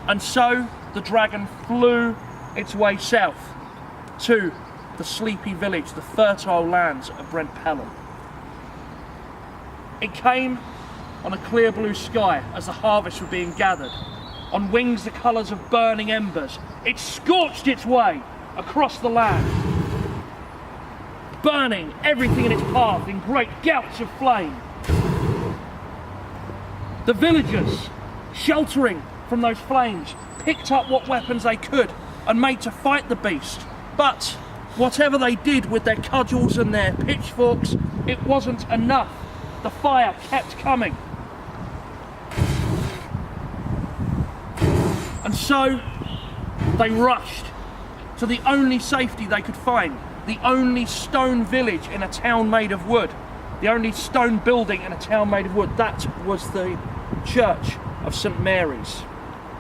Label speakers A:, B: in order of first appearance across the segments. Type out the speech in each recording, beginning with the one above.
A: And so the dragon flew its way south to the sleepy village, the fertile lands of Brent Pelham. It came on a clear blue sky as the harvests were being gathered. On wings the colours of burning embers, it scorched its way across the land, burning everything in its path in great gouts of flame. The villagers, sheltering from those flames, picked up what weapons they could and made to fight the beast. But whatever they did with their cudgels and their pitchforks, it wasn't enough. The fire kept coming. And so they rushed to the only safety they could find, the only stone village in a town made of wood, the only stone building in a town made of wood. That was the church of St. Mary's.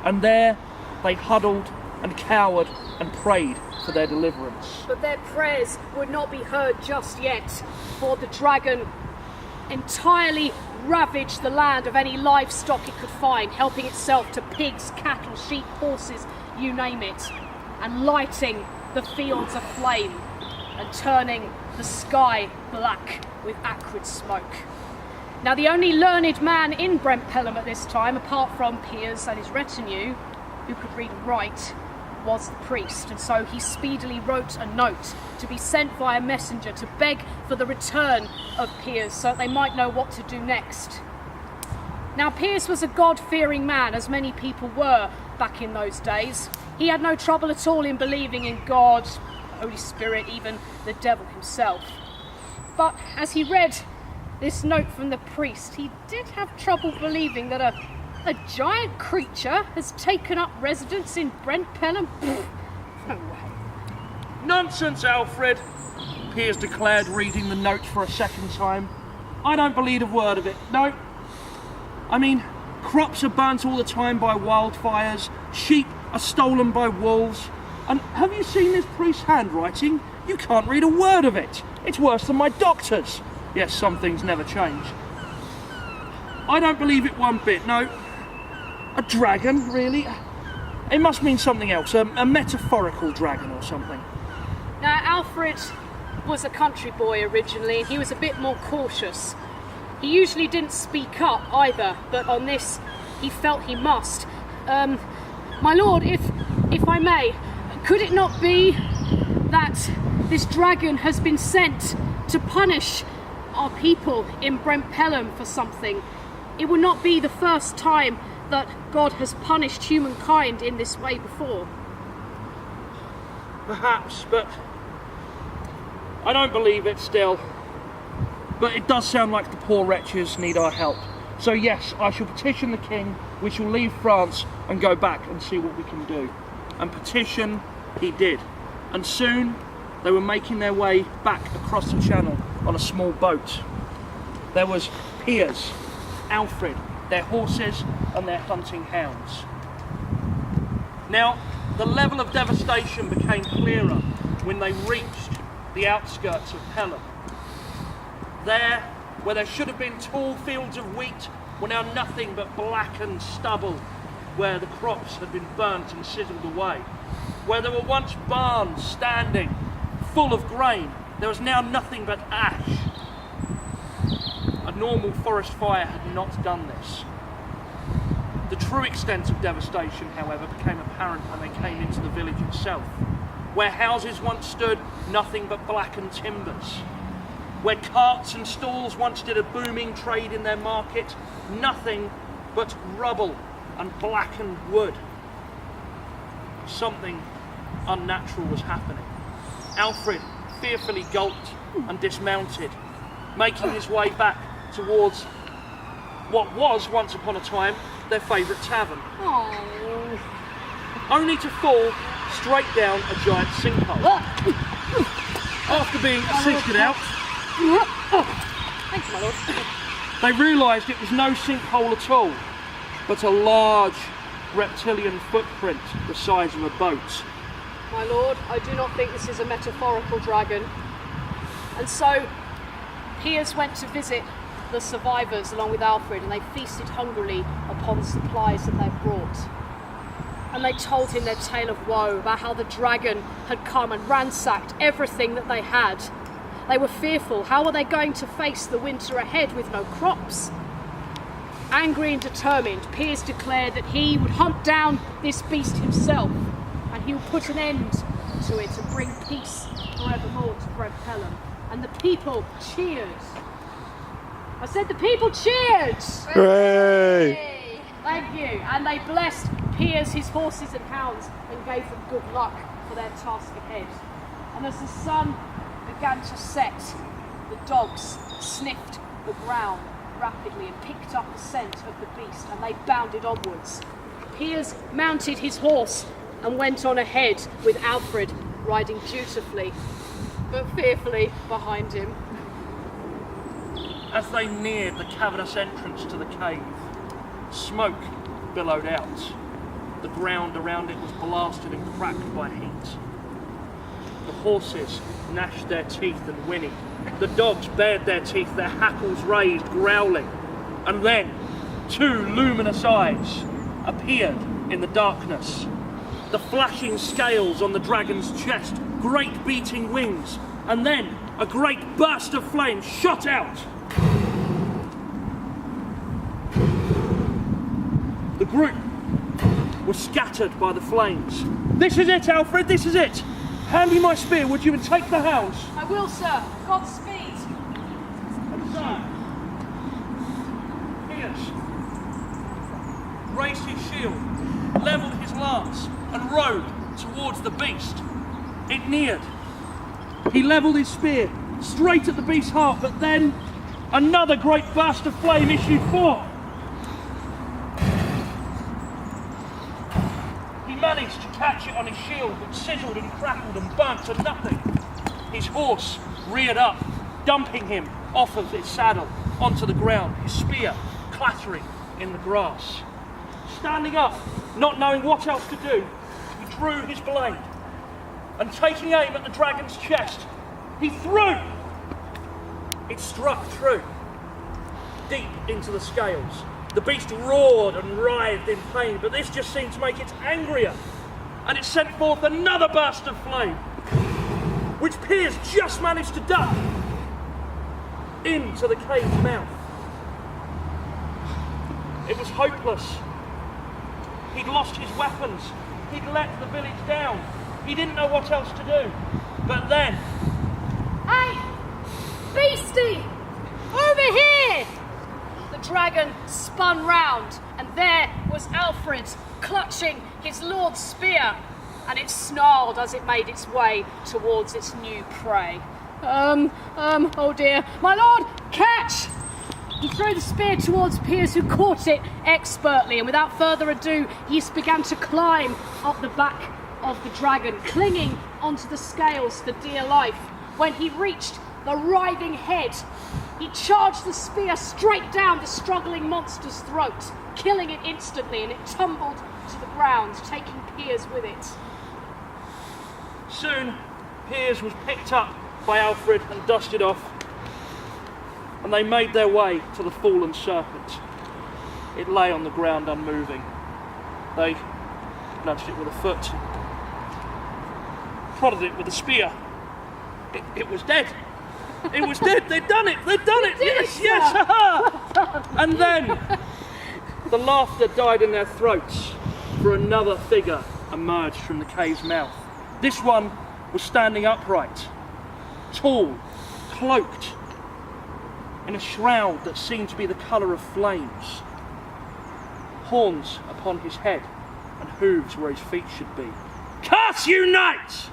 A: And there they huddled and cowered and prayed for their deliverance.
B: But their prayers would not be heard just yet, for the dragon entirely ravaged the land of any livestock it could find, helping itself to pigs, cattle, sheep, horses, you name it, and lighting the fields aflame and turning the sky black with acrid smoke. Now, the only learned man in Brent Pelham at this time, apart from Piers and his retinue, who could read and write, was the priest, and so he speedily wrote a note to be sent via messenger to beg for the return of Piers so that they might know what to do next. Now, Piers was a God-fearing man, as many people were back in those days. He had no trouble at all in believing in God, the Holy Spirit, even the devil himself. But as he read this note from the priest, he did have trouble believing that a giant creature has taken up residence in Brent Pelham. No way.
A: Nonsense, Alfred, Piers declared, reading the note for a second time. I don't believe a word of it, no. I mean, crops are burnt all the time by wildfires, sheep are stolen by wolves, and have you seen this priest's handwriting? You can't read a word of it. It's worse than my doctor's. Yes, some things never change. I don't believe it one bit, no. A dragon, really? It must mean something else, a metaphorical dragon or something.
B: Now, Alfred was a country boy originally, and he was a bit more cautious. He usually didn't speak up either, but on this he felt he must. My lord, if I may, could it not be that this dragon has been sent to punish our people in Brent Pelham for something? It would not be the first time that God has punished humankind in this way before.
A: Perhaps, but I don't believe it still. But it does sound like the poor wretches need our help. So yes, I shall petition the king. We shall leave France and go back and see what we can do. And petition he did. And soon they were making their way back across the channel on a small boat. There was Piers, Alfred, their horses and their hunting hounds. Now, the level of devastation became clearer when they reached the outskirts of Pelham. There, where there should have been tall fields of wheat, were now nothing but blackened stubble, where the crops had been burnt and sizzled away. Where there were once barns standing full of grain, there was now nothing but ash. A normal forest fire had not done this. The true extent of devastation, however, became apparent when they came into the village itself. Where houses once stood, nothing but blackened timbers. Where carts and stalls once did a booming trade in their market, nothing but rubble and blackened wood. Something unnatural was happening. Alfred fearfully gulped and dismounted, making his way back towards what was, once upon a time, their favourite tavern.
B: Oh.
A: Only to fall straight down a giant sinkhole. After being assisted out,
B: Thanks, my lord.
A: they realised it was no sinkhole at all, but a large reptilian footprint the size of a boat.
B: My lord, I do not think this is a metaphorical dragon. And so, Piers went to visit the survivors along with Alfred, and they feasted hungrily upon the supplies that they brought. and they told him their tale of woe about how the dragon had come and ransacked everything that they had. They were fearful. How were they going to face the winter ahead with no crops? Angry and determined, Piers declared that he would hunt down this beast himself, and he would put an end to it and bring peace forevermore to Brent Pelham. And the people cheered. I said the people cheered!
C: Hooray!
B: Thank you. And they blessed Piers, his horses and hounds, and gave them good luck for their task ahead. And as the sun began to set, the dogs sniffed the ground rapidly and picked up the scent of the beast, and they bounded onwards. Piers mounted his horse and went on ahead with Alfred riding dutifully but fearfully behind him.
A: As they neared the cavernous entrance to the cave, smoke billowed out. The ground around it was blasted and cracked by heat. The horses gnashed their teeth and whinnied. The dogs bared their teeth, their hackles raised, growling. And then 2 luminous eyes appeared in the darkness. The flashing scales on the dragon's chest, great beating wings, and then a great burst of flame shot out. The group was scattered by the flames. "This is it, Alfred, this is it! Hand me my spear, would you, and take the hounds?"
B: I will, sir. Godspeed.
A: And so, Piers raised his shield, levelled his lance, and rode towards the beast. It neared. He levelled his spear straight at the beast's heart, but then another great burst of flame issued forth. He managed to catch it on his shield, but sizzled and crackled and burnt to nothing. His horse reared up, dumping him off of his saddle onto the ground, his spear clattering in the grass. Standing up, not knowing what else to do, he drew his blade, and taking aim at the dragon's chest, he threw. It struck true, deep into the scales. The beast roared and writhed in pain, but this just seemed to make it angrier, and it sent forth another burst of flame, which Piers just managed to duck into the cave's mouth. It was hopeless. He'd lost his weapons. He'd let the village down. He didn't know what else to do. But then...
B: Hey! Beastie! Over here! The dragon spun round, and there was Alfred clutching his lord's spear, and it snarled as it made its way towards its new prey. Oh dear. My lord, catch! He threw the spear towards Piers, who caught it expertly, and without further ado, he began to climb up the back of the dragon, clinging onto the scales for dear life. When he reached the writhing head, he charged the spear straight down the struggling monster's throat, killing it instantly, and it tumbled to the ground, taking Piers with it.
A: Soon, Piers was picked up by Alfred and dusted off, and they made their way to the fallen serpent. It lay on the ground unmoving. They nudged it with a foot, prodded it with a spear. It was dead. It was dead. They'd done it. They'd done it. Yes, yes. Ha-ha. And then the laughter died in their throats, for another figure emerged from the cave's mouth. This one was standing upright, tall, cloaked, in a shroud that seemed to be the colour of flames. Horns upon his head and hooves where his feet should be. "Curse you, knight!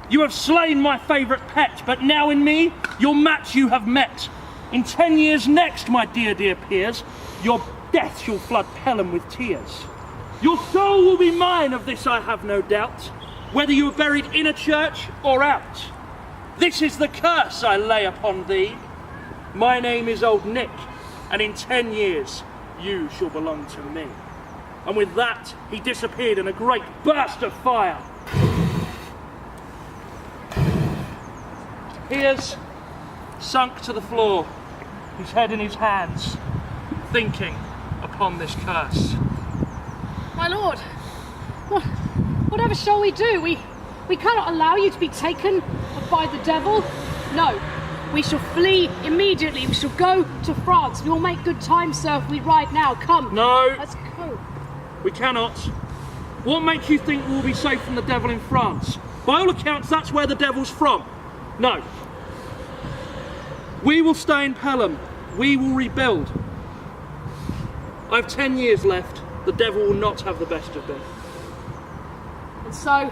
A: You have slain my favourite pet, but now in me, your match you have met. In 10 years next, my dear, dear Piers, your death shall flood Pelham with tears. Your soul will be mine, of this I have no doubt, whether you are buried in a church or out. This is the curse I lay upon thee. My name is Old Nick, and in 10 years, you shall belong to me." And with that, he disappeared in a great burst of fire. Piers sunk to the floor, his head in his hands, thinking upon this curse.
B: My lord, Whatever shall we do? We cannot allow you to be taken by the devil. No, we shall flee immediately. We shall go to France. We will make good time, sir, if we ride now. Come.
A: No.
B: Let's go.
A: We cannot. What makes you think we'll be safe from the devil in France? By all accounts, that's where the devil's from. No. We will stay in Pelham. We will rebuild. I have 10 years left. The devil will not have the best of me.
B: And so,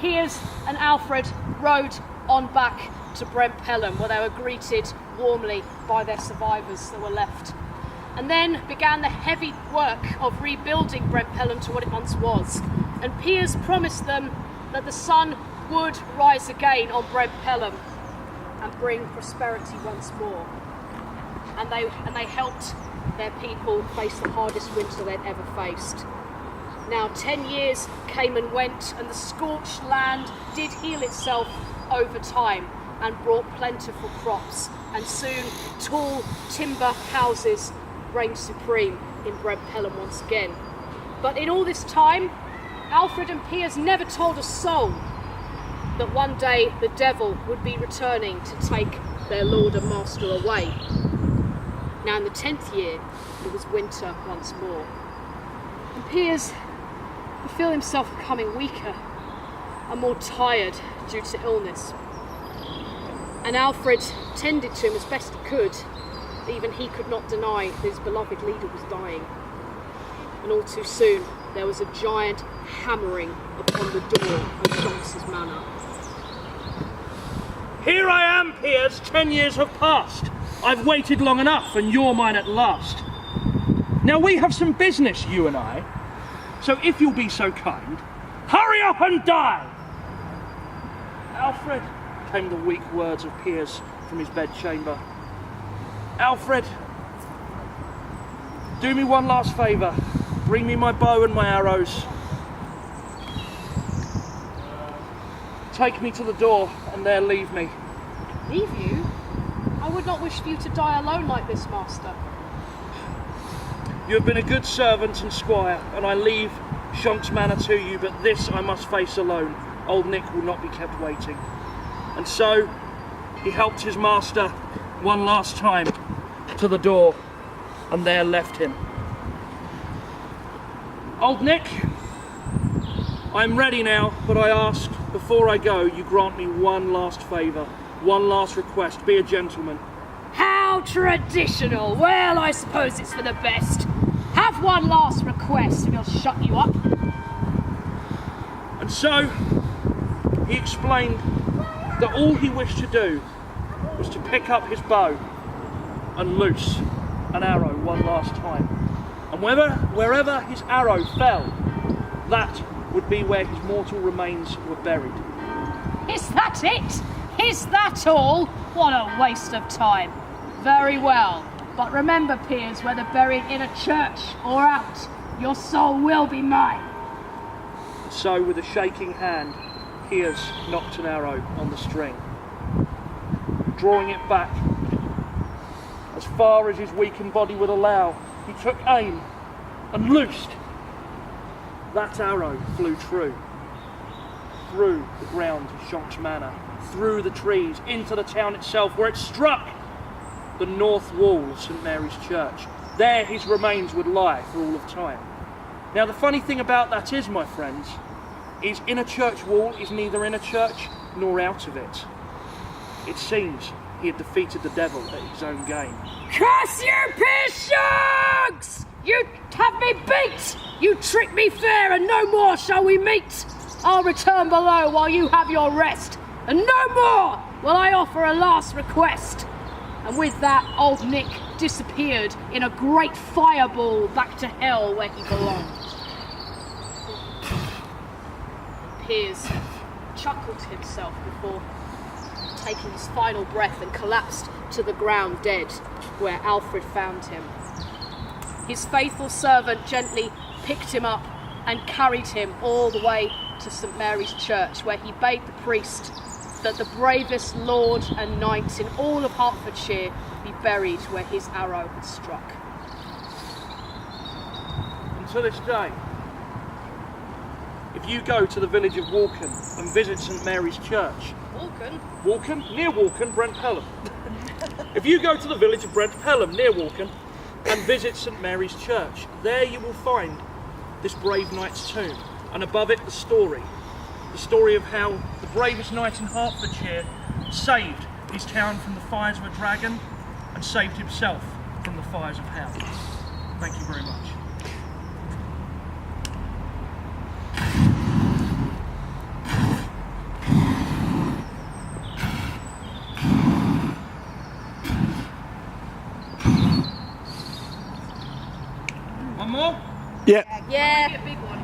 B: Piers and Alfred rode on back to Brent Pelham, where they were greeted warmly by their survivors that were left. And then began the heavy work of rebuilding Brent Pelham to what it once was. And Piers promised them that the sun would rise again on Brent Pelham and bring prosperity once more. And they helped their people face the hardest winter they'd ever faced. Now 10 years came and went, and the scorched land did heal itself over time and brought plentiful crops, and soon tall timber houses reigned supreme in Brent Pelham once again. But in all this time, Alfred and Piers never told a soul that one day the devil would be returning to take their lord and master away. Now in the 10th year, it was winter once more. And Piers would feel himself becoming weaker and more tired due to illness. And Alfred tended to him as best he could. Even he could not deny that his beloved leader was dying. And all too soon, there was a giant hammering upon the door of Shonks's manor.
A: Here I am, Piers. 10 years have passed. I've waited long enough, and you're mine at last. Now we have some business, you and I. So if you'll be so kind, hurry up and die! Alfred, came the weak words of Piers from his bedchamber. Alfred, do me one last favour. Bring me my bow and my arrows. Take me to the door and there leave me.
B: Leave you? I would not wish for you to die alone like this, master.
A: You have been a good servant and squire, and I leave Shonks Manor to you, but this I must face alone. Old Nick will not be kept waiting. And so he helped his master one last time to the door, and there left him. Old Nick, I'm ready now, but I ask, before I go, you grant me one last favour, one last request. Be a gentleman.
B: How traditional! Well, I suppose it's for the best. Have one last request and he'll shut you up.
A: And so he explained that all he wished to do was to pick up his bow and loose an arrow one last time. And wherever his arrow fell, that would be where his mortal remains were buried.
B: Is that it? Is that all? What a waste of time. Very well. But remember, Piers, whether buried in a church or out, your soul will be mine.
A: And so, with a shaking hand, Piers knocked an arrow on the string. Drawing it back as far as his weakened body would allow, he took aim and loosed. That arrow flew true, through the grounds of Shonks Manor, through the trees, into the town itself, where it struck the north wall of St Mary's Church. There his remains would lie for all of time. Now the funny thing about that is, my friends, is in a church wall is neither in a church nor out of it. It seems he had defeated the devil at his own game.
B: Curse you, Piers Shonks! You have me beat! You tricked me fair, and no more shall we meet. I'll return below while you have your rest, and no more will I offer a last request. And with that, old Nick disappeared in a great fireball back to hell where he belonged. Piers chuckled to himself before taking his final breath and collapsed to the ground dead where Alfred found him. His faithful servant gently picked him up and carried him all the way to St Mary's Church, where he bade the priest that the bravest lord and knight in all of Hertfordshire be buried where his arrow had struck.
A: And to this day, if you go to the village of Walken and visit St Mary's Church. Walken? Near Walken, Brent Pelham. If you go to the village of Brent Pelham, near Walken, and visit St Mary's Church, there you will find this brave knight's tomb, and above it the story of how the bravest knight in Hertfordshire saved his town from the fires of a dragon and saved himself from the fires of hell. Thank you very much. One more?
C: Yeah.
B: Yeah. A big one.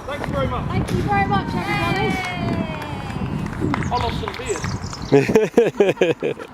A: Thank you very much.
B: Thank you very much, everybody.
A: I lost some beers.